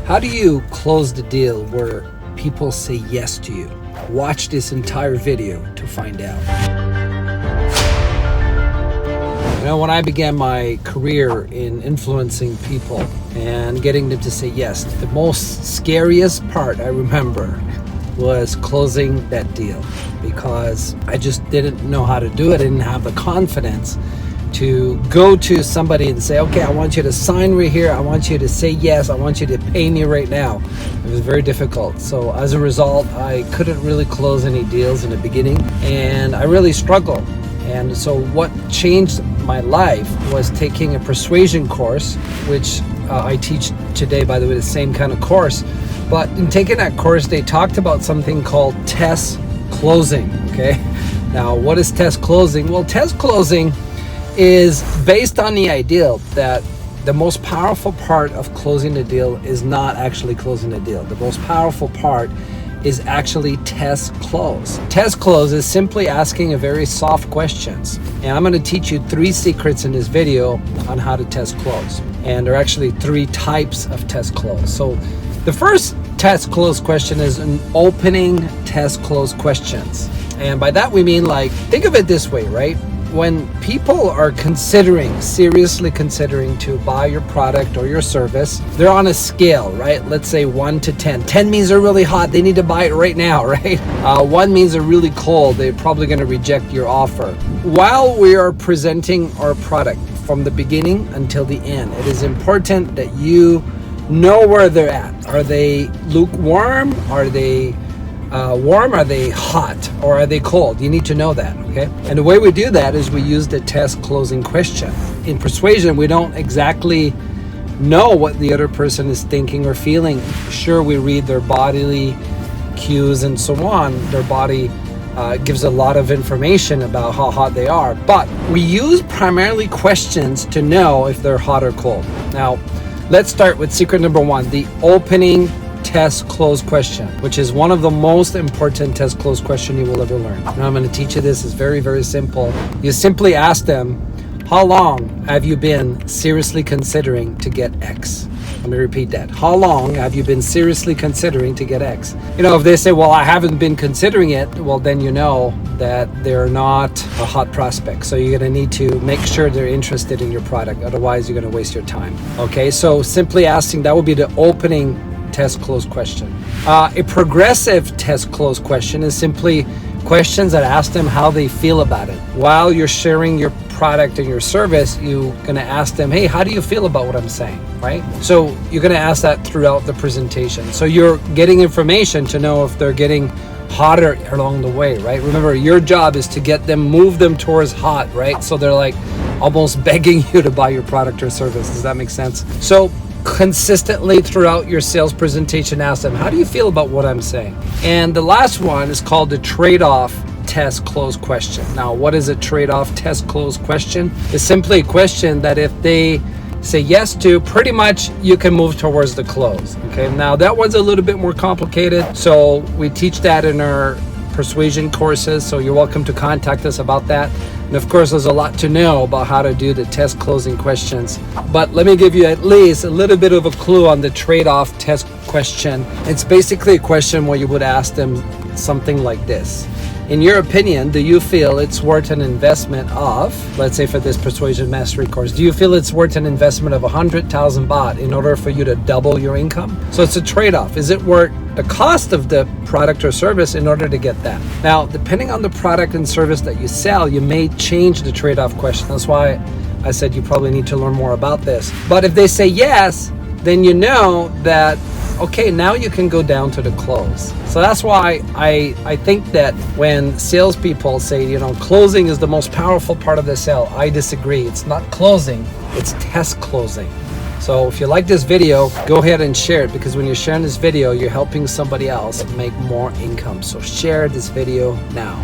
How do you close the deal where people say yes to you? Watch this entire video to find out. You know, when I began my career in influencing people and getting them to say yes, the most scariest part I remember was closing that deal, because I just didn't know how to do it. I didn't have the confidence to go to somebody and say, okay, I want you to sign right here. I want you to say yes. I want you to pay me right now. It was very difficult. So as a result, I couldn't really close any deals in the beginning, and I really struggled. And so what changed my life was taking a persuasion course, which I teach today, by the way, the same kind of course. But in taking that course, they talked about something called test closing, okay? Now, what is test closing? Well, test closing is based on the idea that the most powerful part of closing the deal is not actually closing the deal. The most powerful part is actually test close. Test close is simply asking a very soft questions. And I'm going to teach you 3 secrets in this video on how to test close. And there are actually 3 types of test close. So the first test close question is an opening test close questions. And by that we mean, like, think of it this way, right? When people are seriously considering to buy your product or your service, they're on a scale, right? Let's say 1 to 10. 10 means they're really hot. They need to buy it right now, right? 1 means they're really cold. They're probably going to reject your offer. While we are presenting our product from the beginning until the end, it is important that you know where they're at. Are they lukewarm? Are they warm? Are they hot? Or are they cold? You need to know that, okay? And the way we do that is we use the test closing question. In persuasion, we don't exactly know what the other person is thinking or feeling. Sure, we read their bodily cues and so on. Their body gives a lot of information about how hot they are. But we use primarily questions to know if they're hot or cold. Now, let's start with secret number 1, the opening test close question, which is one of the most important test close question you will ever learn. Now I'm going to teach you this. It's very, very simple. You simply ask them, how long have you been seriously considering to get X? Let me repeat that. How long have you been seriously considering to get X? You know, if they say, well, I haven't been considering it, well, then you know that they're not a hot prospect. So you're going to need to make sure they're interested in your product. Otherwise, you're going to waste your time. Okay, so simply asking, that would be the opening test close question. A progressive test close question is simply questions that ask them how they feel about it. While you're sharing your product and your service, you're going to ask them, hey, how do you feel about what I'm saying, right? So you're going to ask that throughout the presentation. So you're getting information to know if they're getting hotter along the way, right? Remember, your job is to move them towards hot, right? So they're like almost begging you to buy your product or service. Does that make sense? So consistently throughout your sales presentation, ask them, how do you feel about what I'm saying? And the last one is called the trade-off test close question. Now, what is a trade-off test close question? It's simply a question that if they say yes to, pretty much you can move towards the close. Okay, now that one's a little bit more complicated, so we teach that in our persuasion courses, so you're welcome to contact us about that. And of course, there's a lot to know about how to do the test closing questions, but let me give you at least a little bit of a clue on the trade-off test question. It's basically a question where you would ask them something like this. In your opinion, do you feel it's worth an investment of, let's say for this persuasion mastery course, do you feel it's worth an investment of 100,000 baht in order for you to double your income? So it's a trade-off. Is it worth the cost of the product or service in order to get that? Now, depending on the product and service that you sell, you may change the trade-off question. That's why I said you probably need to learn more about this. But if they say yes, then you know that, okay, now you can go down to the close. So that's why I think that when salespeople say, you know, closing is the most powerful part of the sale, I disagree. It's not closing, it's test closing. So if you like this video, go ahead and share it, because when you're sharing this video, you're helping somebody else make more income. So share this video now.